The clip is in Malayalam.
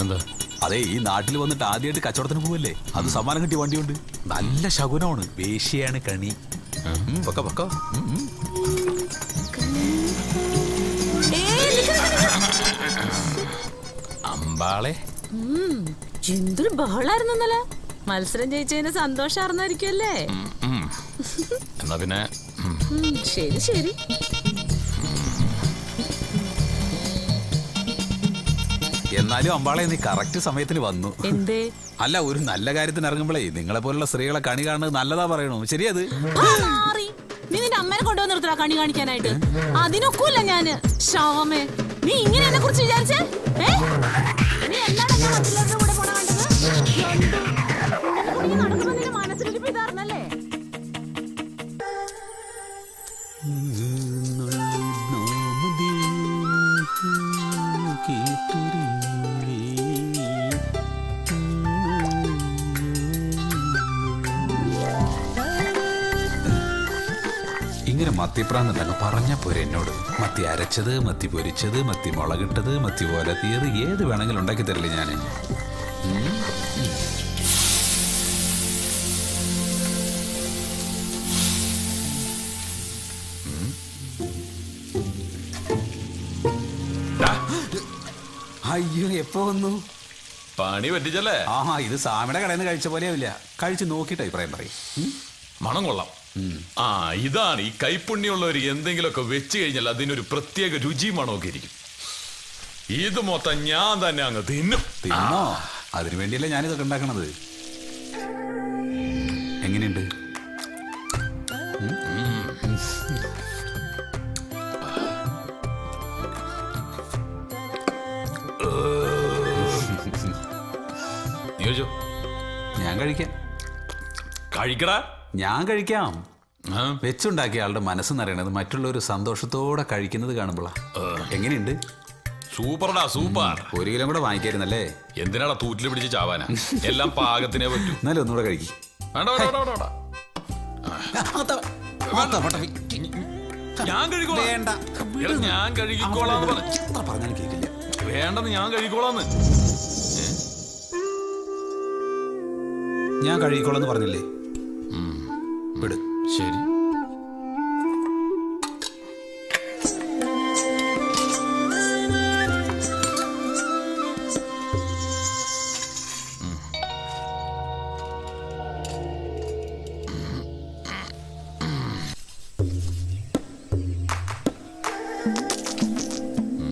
അതിനെന്താ? അതെ, ഈ നാട്ടിൽ വന്നിട്ട് ആദ്യമായിട്ട് കച്ചവടത്തിന് പോവല്ലേ, അത് സമ്മാനം കിട്ടിയ വണ്ടിയുണ്ട്. നല്ല ശകുനമാണ്. വേശ്യയാണ് കണി. പൊക്ക പൊക്ക. അമ്പാളെ എന്തൊരു ബഹളായിരുന്നല്ലേ. മത്സരം ജയിച്ചതിന് സന്തോഷാർന്നായിരിക്കുമല്ലേ? എന്നാ പിന്നെ ശരി ശരി. എന്നാലും അമ്പാളെ നീ കറക്റ്റ് സമയത്തിന് വന്നു. എന്തേ? അല്ല, ഒരു നല്ല കാര്യത്തിന് ഇറങ്ങുമ്പോഴേ നിങ്ങളെ പോലുള്ള സ്ത്രീകളെ കണി കാണുന്നത് നല്ലതാ പറയണു. ശരിയത്? നീ നിന്റെ അമ്മനെ കൊണ്ടുവന്ന് നിർത്തല കണി കാണിക്കാനായിട്ട്. അതിനൊക്കൂല്ല ഞാന്. ശവമേ, നീ ഇങ്ങനെ എന്നെ കുറിച്ച് വിചാരിച്ചേ? നീ എന്താണ് മറ്റുള്ളവരുടെ കൂടെ പോണ കണ്ടത്? നടക്കുമ്പോ നിന്റെ മനസ്സിലിരിപ്പ് ഇതാർന്നല്ലേ? ഇങ്ങനെ മത്തിപ്രാന്തല്ല പറഞ്ഞ പോരെ എന്നോട്. മത്തി അരച്ചത്, മത്തി പൊരിച്ചത്, മത്തി മുളകിട്ടത്, മത്തി പോലത്തിയത്, ഏത് വേണമെങ്കിലും ഉണ്ടാക്കി തരില്ലേ ഞാൻ. അയ്യോ, എപ്പോ വന്നു? പണി പറ്റിച്ചല്ലേ? ആഹാ, ഇത് സാമിയുടെ കടയിൽ നിന്ന് കഴിച്ച പോലെയാവില്ല. കഴിച്ച് നോക്കിയിട്ട് അഭിപ്രായം പറയും. മണം കൊള്ളാം. ആ, ഇതാണ് ഈ കൈപ്പുണ്യമുള്ളവർ എന്തെങ്കിലുമൊക്കെ വെച്ച് കഴിഞ്ഞാൽ അതിനൊരു പ്രത്യേക രുചി മണമൊക്കെ ഇരിക്കും. ഇത് മൊത്തം ഞാൻ തന്നെ അങ്ങ് തിന്നും. തിന്നോ? അതിനു വേണ്ടിയല്ലേ ഞാനിതൊക്കെ ഉണ്ടാക്കണത്. എങ്ങനെയുണ്ട്? ഞാൻ കഴിക്കാം. കഴിക്കടാ. ഞാൻ കഴിക്കാം. വെച്ചുണ്ടാക്കിയ ആളുടെ മനസ്സെന്നറിയണത് മറ്റുള്ളവർ സന്തോഷത്തോടെ കഴിക്കുന്നത് കാണുമ്പോളാ. എങ്ങനെയുണ്ട്? സൂപ്പർടാ, സൂപ്പർ. 1 കിലോ കൂടെ വാങ്ങിക്കായിരുന്നല്ലേ? എന്തിനാടാ തൂറ്റിൽ പിടിച്ച് ചാവാനാ? എല്ലാം പാകത്തിനെ പറ്റൂ. എന്നാലും ഒന്നുകൂടെ കഴിക്കും. ഞാൻ കഴിക്കോളാം. ഞാൻ കഴുകിക്കോളാന്ന് പറഞ്ഞാലും കേട്ടില്ല. വേണ്ടെന്ന് ഞാൻ കഴിക്കോളാന്ന്. ഞാൻ കഴുകിക്കോളാന്ന് പറഞ്ഞില്ലേ? വിട്. ശരി.